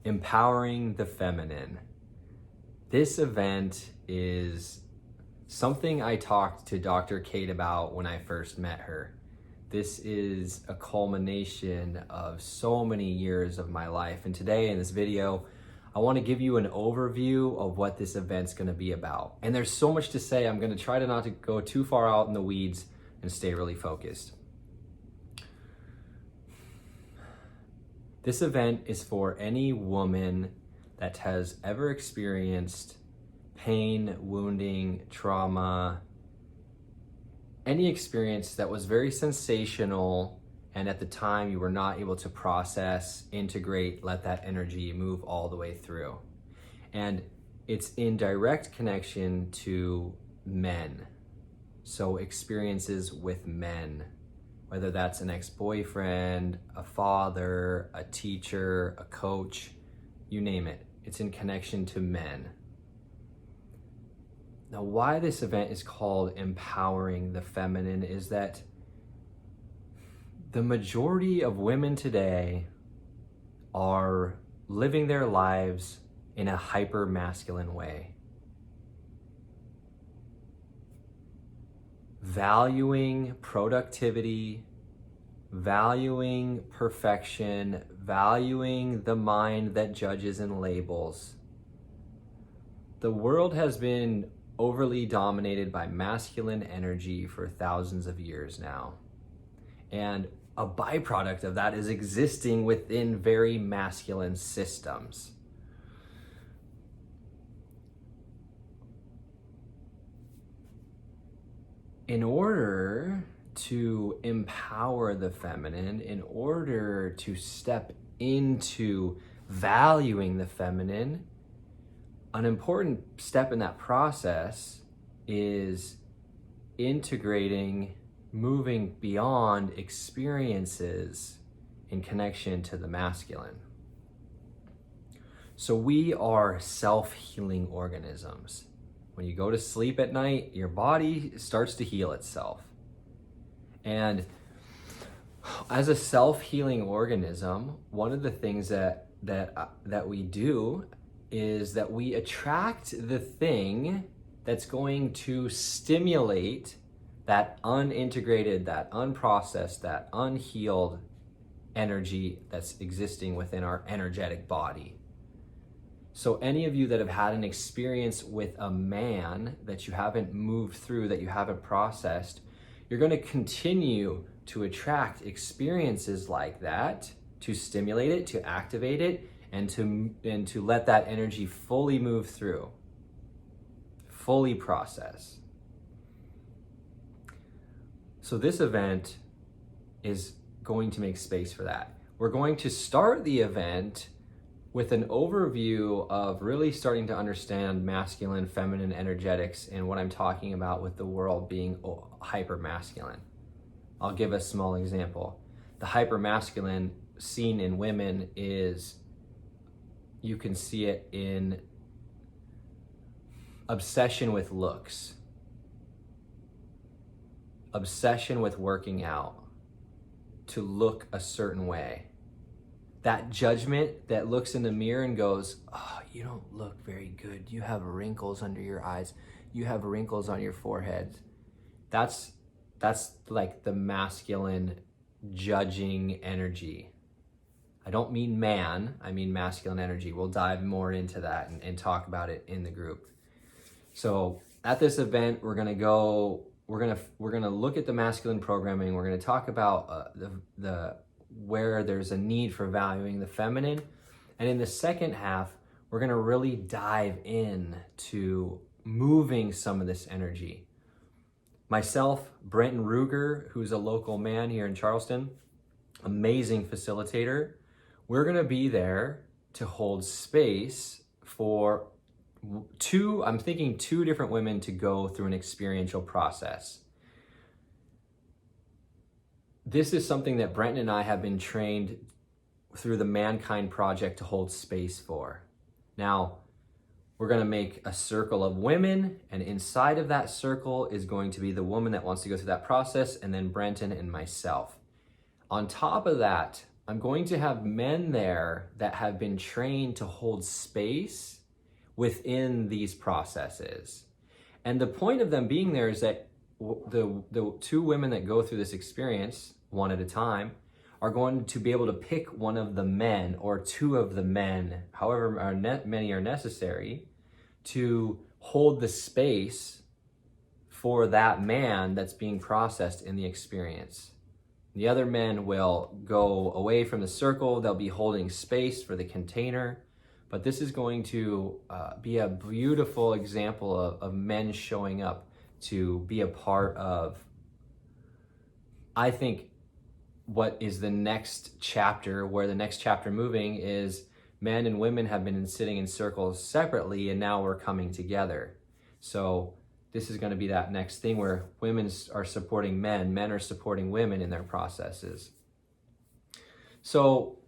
Empowering the feminine. This event is something I talked to Dr. Kate about when I first met her. This is a culmination of so many years of my life. And today in this video, I want to give you an overview of what this event's going to be about. And there's so much to say. I'm going to try to not to go too far out in the weeds and stay really focused. This event is for any woman that has ever experienced pain, wounding, trauma, any experience that was very sensational, and at the time you were not able to process, integrate, let that energy move all the way through. And it's in direct connection to men. So experiences with men, whether that's an ex-boyfriend, a father, a teacher, a coach, you name it. It's in connection to men. Now, why this event is called Empowering the Feminine is that the majority of women today are living their lives in a hyper-masculine way. Valuing productivity, valuing perfection, valuing the mind that judges and labels. The world has been overly dominated by masculine energy for thousands of years now. And a byproduct of that is existing within very masculine systems. In order to empower the feminine, in order to step into valuing the feminine, an important step in that process is integrating, moving beyond experiences in connection to the masculine. So we are self-healing organisms. When you go to sleep at night, your body starts to heal itself. And as a self-healing organism, one of the things that we do is that we attract the thing that's going to stimulate that unintegrated, that unprocessed, that unhealed energy that's existing within our energetic body. So any of you that have had an experience with a man that you haven't moved through, that you haven't processed, you're going to continue to attract experiences like that, to stimulate it, to activate it, and to let that energy fully move through, fully process. So this event is going to make space for that. We're going to start the event with an overview of really starting to understand masculine, feminine energetics and what I'm talking about with the world being hyper-masculine. I'll give a small example. The hyper-masculine seen in women is, you can see it in obsession with looks, obsession with working out, to look a certain way. That judgment that looks in the mirror and goes, oh, you don't look very good. You have wrinkles under your eyes. You have wrinkles on your forehead. That's like the masculine judging energy. I don't mean man, I mean masculine energy. We'll dive more into that and talk about it in the group. So at this event, we're gonna look at the masculine programming. We're gonna talk about where there's a need for valuing the feminine. And in the second half, we're gonna really dive in to moving some of this energy. Myself, Brenton Ruger, who's a local man here in Charleston, amazing facilitator. We're gonna be there to hold space for I'm thinking two different women to go through an experiential process. This is something that Brenton and I have been trained through the Mankind Project to hold space for. Now, we're gonna make a circle of women, and inside of that circle is going to be the woman that wants to go through that process, and then Brenton and myself. On top of that, I'm going to have men there that have been trained to hold space within these processes. And the point of them being there is that the two women that go through this experience, one at a time, are going to be able to pick one of the men or two of the men, however many are necessary, to hold the space for that man that's being processed in the experience. The other men will go away from the circle. They'll be holding space for the container. But this is going to be a beautiful example of men showing up to be a part of, I think, what is the next chapter, where the next chapter moving is men and women have been sitting in circles separately, and now we're coming together. So this is going to be that next thing where women are supporting men are supporting women in their processes. So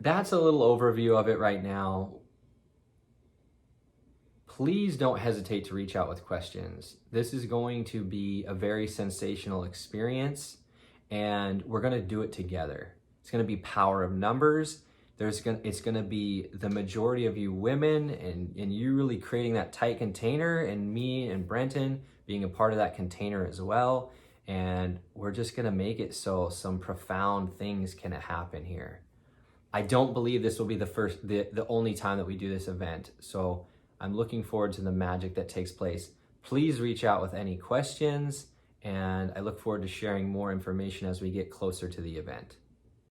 that's a little overview of it right now. Please don't hesitate to reach out with questions. This is going to be a very sensational experience, and we're going to do it together. It's going to be power of numbers. It's going to be the majority of you women and you really creating that tight container, and me and Brenton being a part of that container as well. And we're just going to make it so some profound things can happen here. I don't believe this will be the only time that we do this event. So I'm looking forward to the magic that takes place. Please reach out with any questions, and I look forward to sharing more information as we get closer to the event.